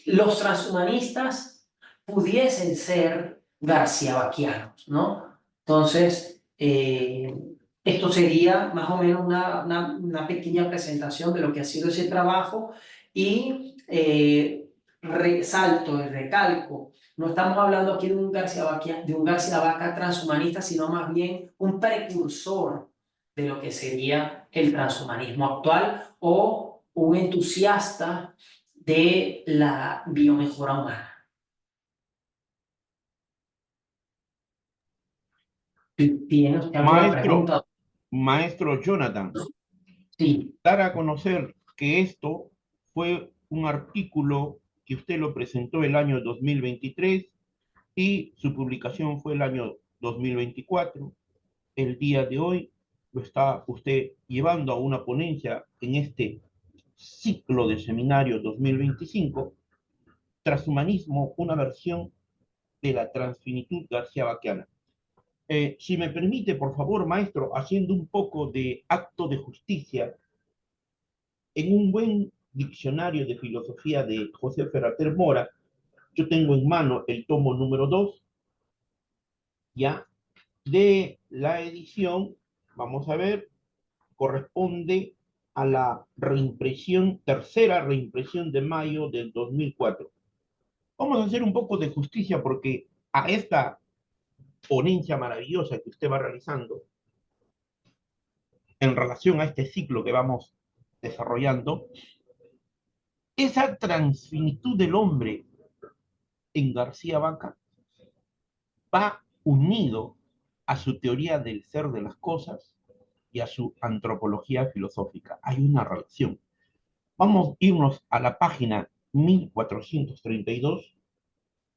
los transhumanistas pudiesen ser garciabaquianos, ¿no? Entonces, esto sería más o menos una pequeña presentación de lo que ha sido ese trabajo y resalto y recalco. No estamos hablando aquí de un García Vaca transhumanista, sino más bien un precursor de lo que sería el transhumanismo actual o un entusiasta de la biomejora humana. ¿Tiene usted alguna Maestro, pregunta? maestro Jonathan, Sí, dar a conocer que esto fue un artículo que usted lo presentó el año 2023 y su publicación fue el año 2024. El día de hoy lo está usted llevando a una ponencia en este ciclo de seminario 2025, Transhumanismo, una versión de la transfinitud garcía-vaquiana. Si me permite, por favor, maestro, haciendo un poco de acto de justicia, en un buen diccionario de filosofía de José Ferrater Mora, yo tengo en mano el tomo número 2, ya, de la edición, vamos a ver, corresponde a la reimpresión, tercera reimpresión de mayo del 2004. Vamos a hacer un poco de justicia porque a esta ponencia maravillosa que usted va realizando en relación a este ciclo que vamos desarrollando, esa transfinitud del hombre en García Vaca va unido a su teoría del ser de las cosas y a su antropología filosófica. Hay una relación. Vamos a irnos a la página 1432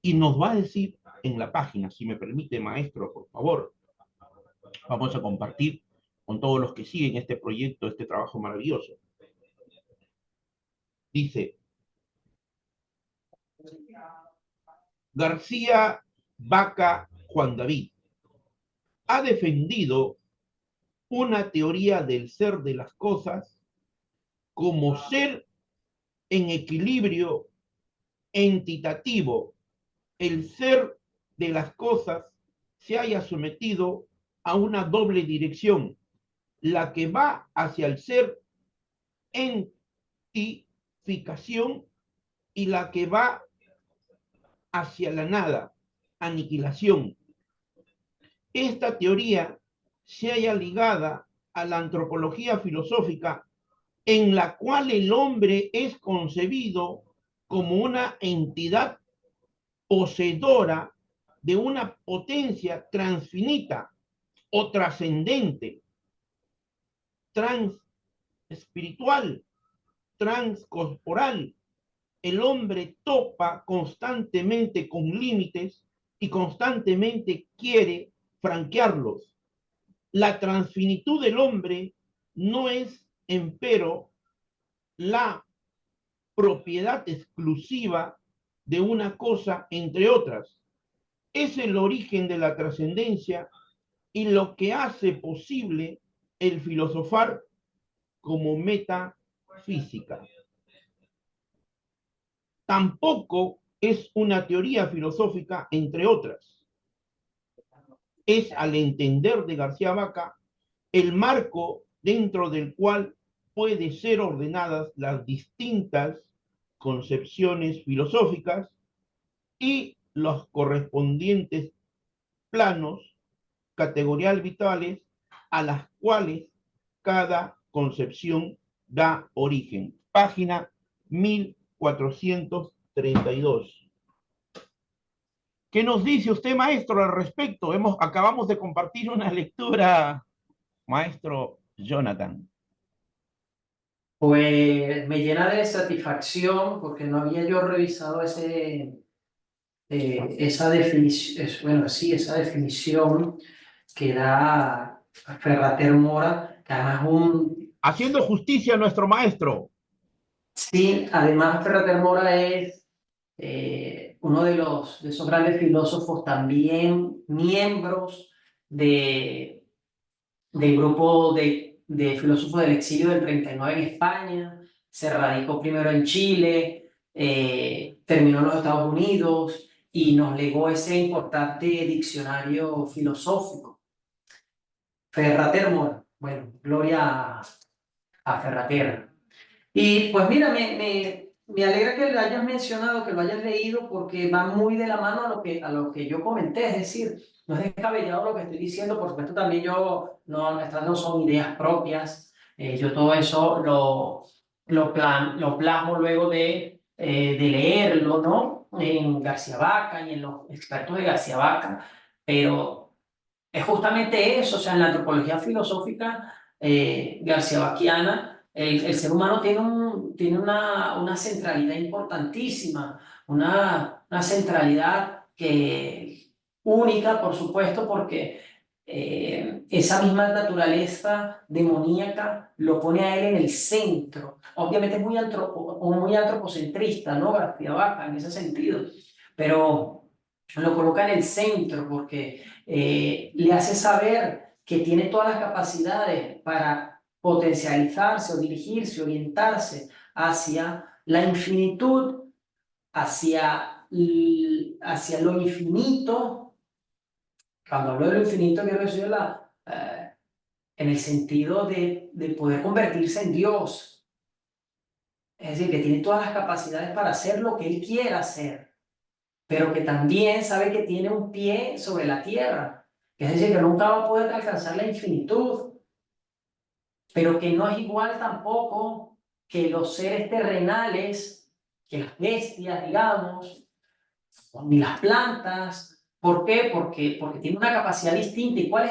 y nos va a decir en la página, si me permite, maestro, por favor, vamos a compartir con todos los que siguen este proyecto, este trabajo maravilloso. Dice, García Vaca Juan David ha defendido una teoría del ser de las cosas como ser en equilibrio entitativo. El ser de las cosas se haya sometido a una doble dirección, la que va hacia el ser entificación y la que va hacia la nada, aniquilación. Esta teoría se halla ligada a la antropología filosófica en la cual el hombre es concebido como una entidad poseedora de una potencia transfinita o trascendente, transespiritual, transcorporal. El hombre topa constantemente con límites y constantemente quiere franquearlos. La transfinitud del hombre no es, empero, la propiedad exclusiva de una cosa entre otras. Es el origen de la trascendencia y lo que hace posible el filosofar como metafísica. Tampoco es una teoría filosófica entre otras. Es, al entender de García Vaca, el marco dentro del cual pueden ser ordenadas las distintas concepciones filosóficas y los correspondientes planos categorial vitales a las cuales cada concepción da origen. Página 1432. ¿Qué nos dice usted, maestro, al respecto? Acabamos de compartir una lectura, maestro Jonathan. Pues me llena de satisfacción porque no había yo revisado esa definición, bueno, sí, esa definición que da Ferrater Mora, que además Haciendo justicia a nuestro maestro. sí, además Ferrater Mora es uno de esos grandes filósofos, también miembros del grupo de filósofos del exilio del 39 en España. Se radicó primero en Chile, terminó en los Estados Unidos y nos legó ese importante diccionario filosófico. Ferrater Mora, bueno, gloria a Ferrater. Y pues mira, me alegra que lo hayas mencionado, que lo hayas leído, porque va muy de la mano a lo que yo comenté, es decir, no es descabellado lo que estoy diciendo, por supuesto también estas no son ideas propias, yo todo eso lo plasmo luego de leerlo, ¿no? En García Vaca y en los expertos de García Vaca, pero es justamente eso, o sea, en la antropología filosófica García Vaquiana, el ser humano tiene una centralidad importantísima, una centralidad única, por supuesto, porque esa misma naturaleza demoníaca lo pone a él en el centro. Obviamente es muy antropocentrista, ¿no? García Vaca en ese sentido, pero lo coloca en el centro porque le hace saber que tiene todas las capacidades para potencializarse o dirigirse, orientarse hacia la infinitud, hacia lo infinito. Cuando hablo de lo infinito, quiero decir en el sentido de poder convertirse en Dios. Es decir, que tiene todas las capacidades para hacer lo que Él quiera hacer, pero que también sabe que tiene un pie sobre la tierra. Es decir, que nunca va a poder alcanzar la infinitud, pero que no es igual tampoco que los seres terrenales, que las bestias, digamos, ni las plantas. ¿Por qué? Porque tiene una capacidad distinta. ¿Y cuál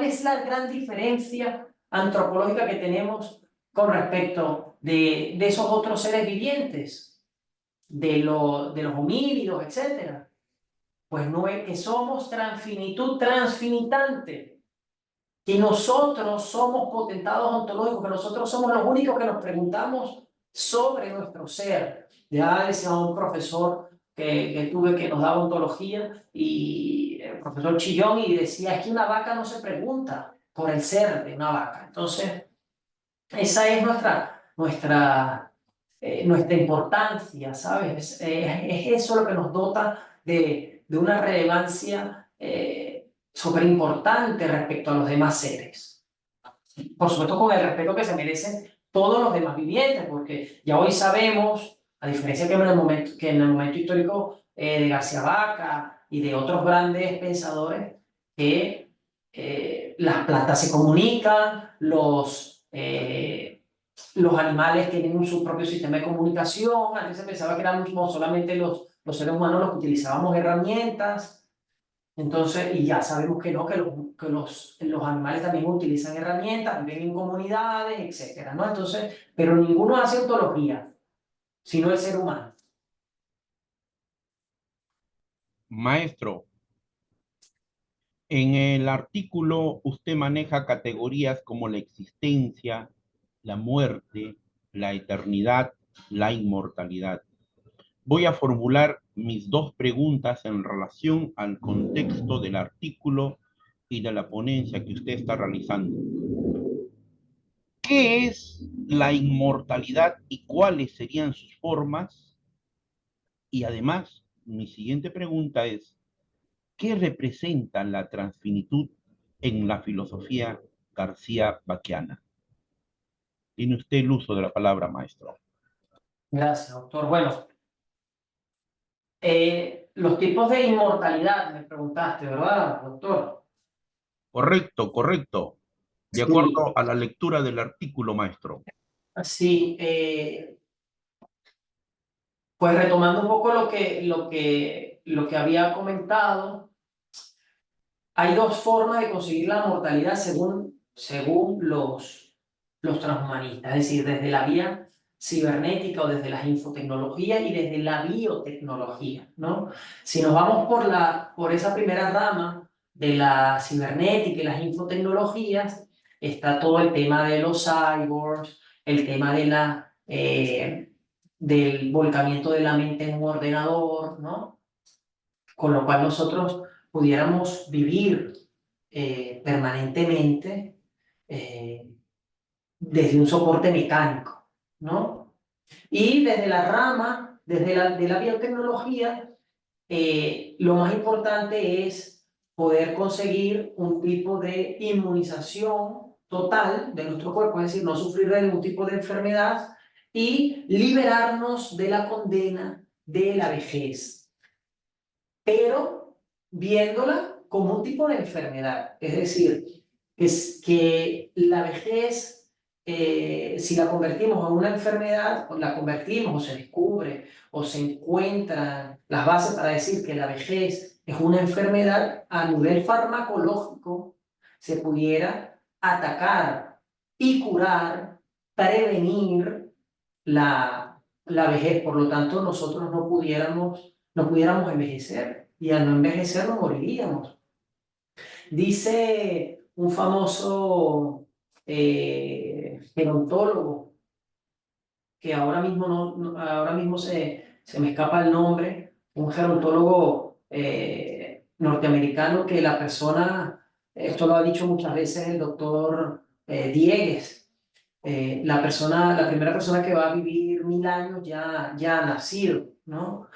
es la gran diferencia antropológica que tenemos con respecto de esos otros seres vivientes, de los homínidos, etcétera? Pues no es que somos transfinitud transfinitante. que nosotros somos potentados ontológicos, que nosotros somos los únicos que nos preguntamos sobre nuestro ser. Ya decía un profesor que tuve que nos daba ontología, y el profesor Chillón, y decía, es que una vaca no se pregunta por el ser de una vaca. Entonces, esa es nuestra importancia, ¿sabes? Es eso lo que nos dota de una relevancia súper importante respecto a los demás seres. Por supuesto, con el respeto que se merecen todos los demás vivientes, porque ya hoy sabemos, a diferencia que en el momento histórico de García Vaca y de otros grandes pensadores, que las plantas se comunican, los animales tienen su propio sistema de comunicación. Antes se pensaba que éramos solamente los seres humanos los que utilizábamos herramientas. Entonces, y ya sabemos que no, que los animales también utilizan herramientas, viven en comunidades, etcétera, ¿no? Entonces, pero ninguno hace ontología, sino el ser humano. Maestro, en el artículo usted maneja categorías como la existencia, la muerte, la eternidad, la inmortalidad. Voy a formular mis dos preguntas en relación al contexto del artículo y de la ponencia que usted está realizando. ¿Qué es la inmortalidad y cuáles serían sus formas? Y además, mi siguiente pregunta es, ¿qué representa la transfinitud en la filosofía garcía-baquiana? Tiene usted el uso de la palabra, maestro. Gracias, doctor. Bueno, los tipos de inmortalidad, me preguntaste, ¿verdad, doctor? Correcto, correcto. De Sí, acuerdo a la lectura del artículo, maestro. sí. Pues retomando un poco lo que había comentado, hay dos formas de conseguir la mortalidad según los transhumanistas, es decir, desde la vía cibernética o desde las infotecnologías y desde la biotecnología, ¿no? Si nos vamos por esa primera rama de la cibernética y las infotecnologías, está todo el tema de los cyborgs, el tema del volcamiento de la mente en un ordenador, ¿no? Con lo cual nosotros pudiéramos vivir permanentemente eh, desde un soporte mecánico, ¿no? Y desde la rama, de la biotecnología, lo más importante es poder conseguir un tipo de inmunización total de nuestro cuerpo, es decir, no sufrir de ningún tipo de enfermedad y liberarnos de la condena de la vejez, pero viéndola como un tipo de enfermedad. Es decir, es que la vejez, si la convertimos en una enfermedad, o la convertimos o se descubre o se encuentran las bases para decir que la vejez es una enfermedad, a nivel farmacológico se pudiera atacar y curar, prevenir la vejez. Por lo tanto, nosotros no pudiéramos envejecer, y al no envejecer no moriríamos. Dice un famoso gerontólogo, que ahora mismo, ahora mismo se me escapa el nombre, un gerontólogo norteamericano, que la persona, esto lo ha dicho muchas veces el doctor Diegues, la primera persona que va a vivir 1000 años ya ha nacido, ¿no?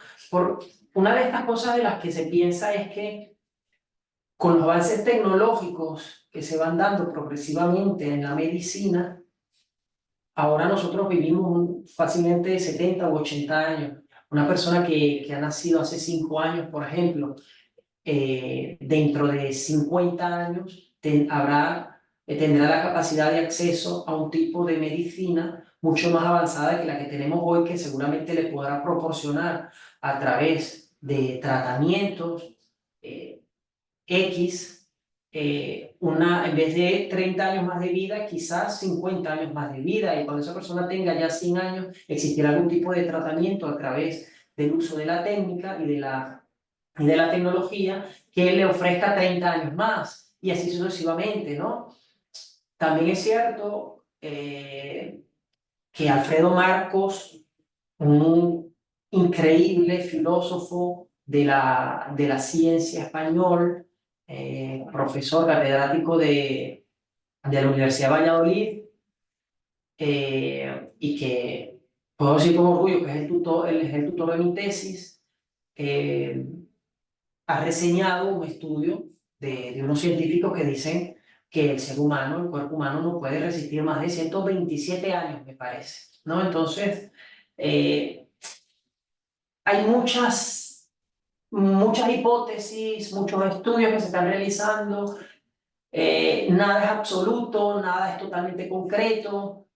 Una de estas cosas de las que se piensa es que con los avances tecnológicos que se van dando progresivamente en la medicina, ahora nosotros vivimos fácilmente 70 u 80 años. Una persona que ha nacido hace 5 años, por ejemplo, dentro de 50 años tendrá la capacidad de acceso a un tipo de medicina mucho más avanzada que la que tenemos hoy, que seguramente le podrá proporcionar a través de tratamientos X, en vez de 30 años más de vida, quizás 50 años más de vida, y cuando esa persona tenga ya 100 años, existirá algún tipo de tratamiento a través del uso de la técnica y de la tecnología que le ofrezca 30 años más. y así sucesivamente, ¿no? También es cierto que Alfredo Marcos, un increíble filósofo de la ciencia español, profesor catedrático de la Universidad de Valladolid, y que puedo decir con orgullo que es el tutor de mi tesis, ha reseñado un estudio de unos científicos que dicen que el ser humano, el cuerpo humano, no puede resistir más de 127 años, me parece, ¿no? Entonces, hay muchas hipótesis, muchos estudios que se están realizando, nada es absoluto, nada es totalmente concreto,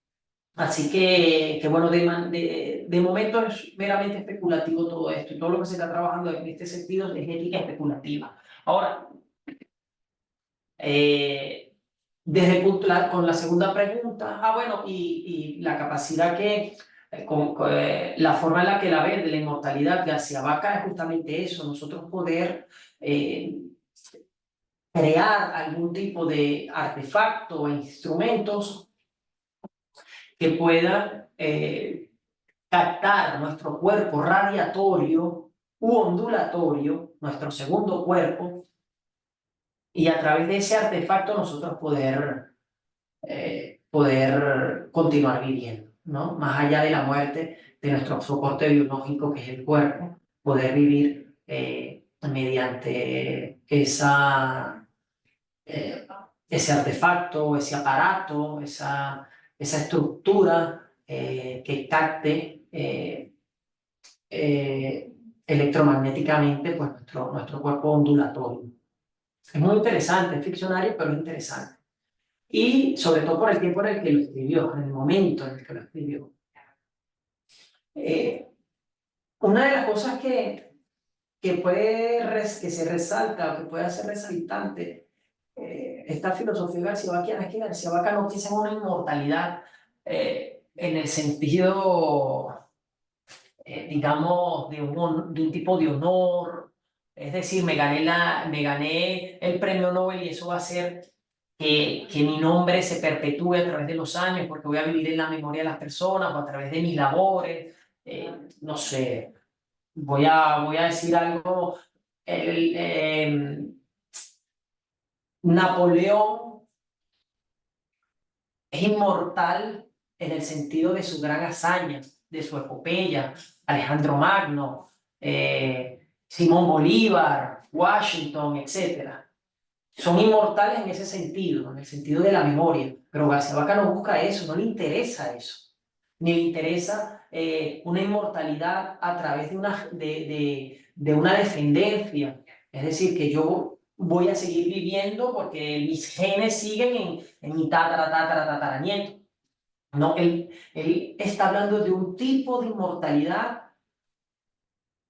así que bueno, de momento es meramente especulativo todo esto, y todo lo que se está trabajando en este sentido es ética especulativa. Ahora, desde el punto, con la segunda pregunta, bueno, y la capacidad la forma en la que la ve de la inmortalidad García Vaca es justamente eso, nosotros poder crear algún tipo de artefacto o instrumentos que puedan captar nuestro cuerpo radiatorio u ondulatorio, nuestro segundo cuerpo, y a través de ese artefacto nosotros poder continuar viviendo, ¿no? Más allá de la muerte de nuestro soporte biológico que es el cuerpo, poder vivir mediante ese artefacto, ese aparato, esa estructura que capte electromagnéticamente pues, nuestro cuerpo ondulatorio. Es muy interesante, es ficcionario, pero es interesante. Y sobre todo por el tiempo en el que lo escribió, en el momento en el que lo escribió. Una de las cosas que se resalta o que puede hacer resaltante esta filosofía garciabaquiana es que García Vaca no piensa en una inmortalidad en el sentido, digamos, de un tipo de honor. Es decir, me gané el premio Nobel y eso va a hacer que mi nombre se perpetúe a través de los años porque voy a vivir en la memoria de las personas o a través de mis labores. No sé, voy a decir algo. Napoleón es inmortal en el sentido de su gran hazaña, de su epopeya. Alejandro Magno, Simón Bolívar, Washington, etc. Son inmortales en ese sentido, en el sentido de la memoria. Pero García Vaca no busca eso, no le interesa eso. Ni le interesa una inmortalidad a través de una descendencia. Es decir, que yo voy a seguir viviendo porque mis genes siguen en mi tataranieto. No, él está hablando de un tipo de inmortalidad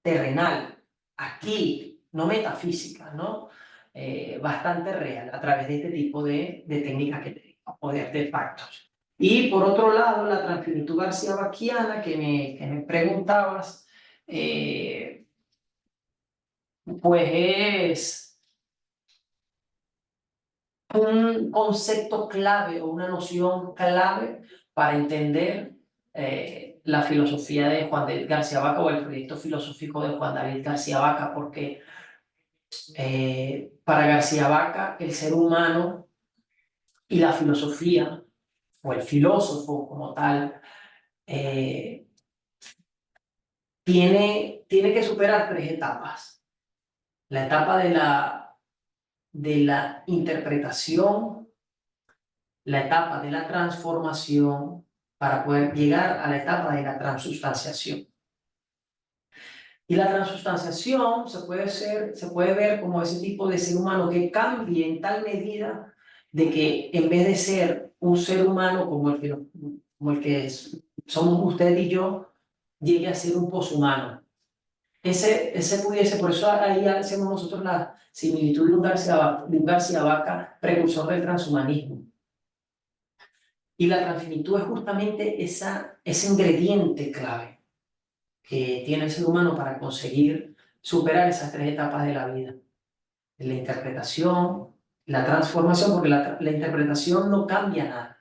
terrenal, aquí, no metafísica, ¿no? Bastante real a través de este tipo de técnicas que tenemos, o de artefactos. Y por otro lado, la transfinitud garciabaquiana que me preguntabas, pues es un concepto clave o una noción clave para entender la filosofía de Juan David García Vaca o el proyecto filosófico de Juan David García Vaca, porque para García Vaca el ser humano y la filosofía, o el filósofo como tal, tiene que superar tres etapas. La etapa de la interpretación, la etapa de la transformación, para poder llegar a la etapa de la transustanciación. Y la transustanciación se puede ver como ese tipo de ser humano que cambia en tal medida de que en vez de ser un ser humano como el que somos usted y yo, llegue a ser un poshumano. Ese pudiese, por eso ahí hacemos nosotros la similitud de un García Vaca, precursor del transhumanismo. Y la transfinitud es justamente ese ingrediente clave que tiene el ser humano para conseguir superar esas tres etapas de la vida. La interpretación, La transformación, porque la interpretación no cambia nada.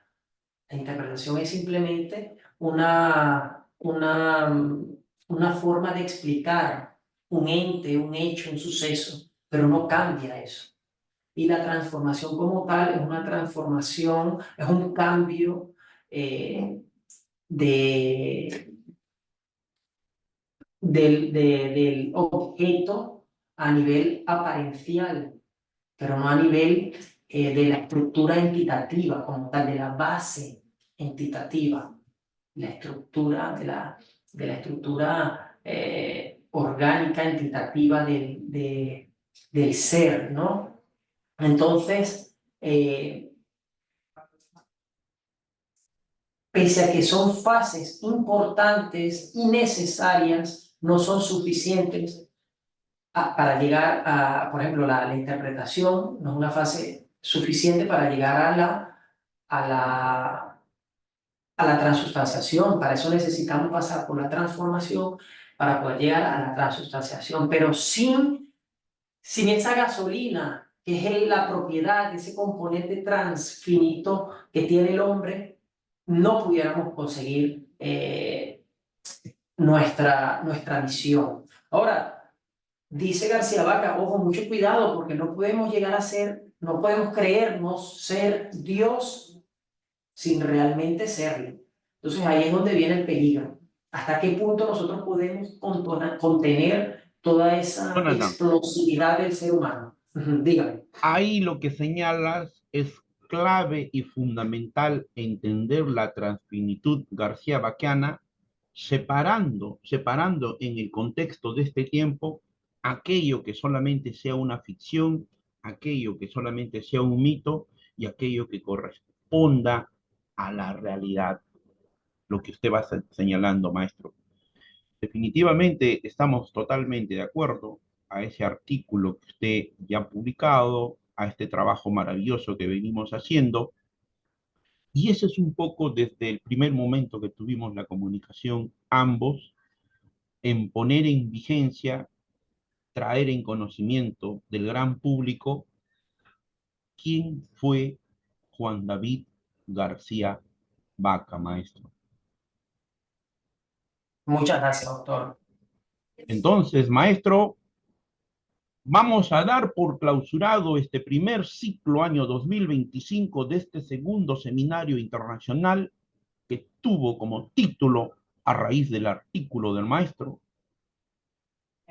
La interpretación es simplemente una forma de explicar un ente, un hecho, un suceso, pero no cambia eso. Y la transformación como tal es una transformación, es un cambio de, del objeto a nivel apariencial, pero no a nivel de la estructura entitativa como tal, de la base entitativa, la estructura de la estructura orgánica entitativa del ser, ¿no? Entonces, pese a que son fases importantes y necesarias, no son suficientes para llegar a, por ejemplo, la interpretación no es una fase suficiente para llegar a la, a la transustanciación. Para eso necesitamos pasar por la transformación para poder llegar a la transustanciación, pero sin esa gasolina, que es la propiedad, ese componente transfinito que tiene el hombre, no pudiéramos conseguir nuestra misión. Ahora, dice García Vaca, ojo, mucho cuidado, porque no podemos llegar a ser, no podemos creernos ser Dios sin realmente serlo. Entonces ahí es donde viene el peligro. ¿Hasta qué punto nosotros podemos contener toda esa Jonathan, explosividad del ser humano? Dígame. ahí lo que señalas es clave y fundamental entender la transfinitud García Baquiana, separando en el contexto de este tiempo aquello que solamente sea una ficción, aquello que solamente sea un mito y aquello que corresponda a la realidad, lo que usted va señalando, maestro. Definitivamente estamos totalmente de acuerdo a ese artículo que usted ya ha publicado, a este trabajo maravilloso que venimos haciendo. Y ese es un poco desde el primer momento que tuvimos la comunicación ambos, en poner en vigencia, traer en conocimiento del gran público quién fue Juan David García Vaca, maestro. Muchas gracias, doctor. Entonces, maestro, vamos a dar por clausurado este primer ciclo año 2025 de este segundo seminario internacional que tuvo como título, a raíz del artículo del maestro,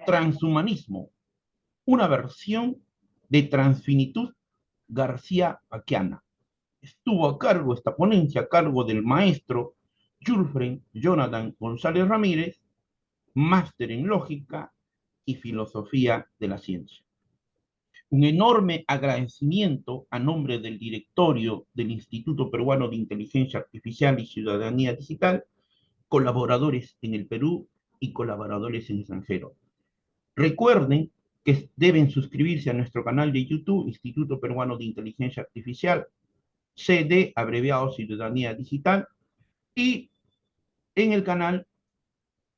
Transhumanismo, una versión de Transfinitud García Paquiana. Estuvo a cargo esta ponencia, a cargo del maestro Julfren Jonathan González Ramírez, máster en lógica y filosofía de la ciencia. Un enorme agradecimiento a nombre del directorio del Instituto Peruano de Inteligencia Artificial y Ciudadanía Digital, colaboradores en el Perú y colaboradores en el extranjero. Recuerden que deben suscribirse a nuestro canal de YouTube, Instituto Peruano de Inteligencia Artificial, CD, abreviado Ciudadanía Digital, y en el canal,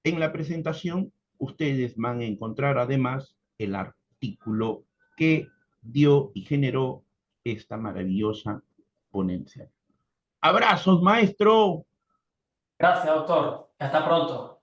en la presentación, ustedes van a encontrar además el artículo que dio y generó esta maravillosa ponencia. Abrazos, maestro. Gracias, doctor. Hasta pronto.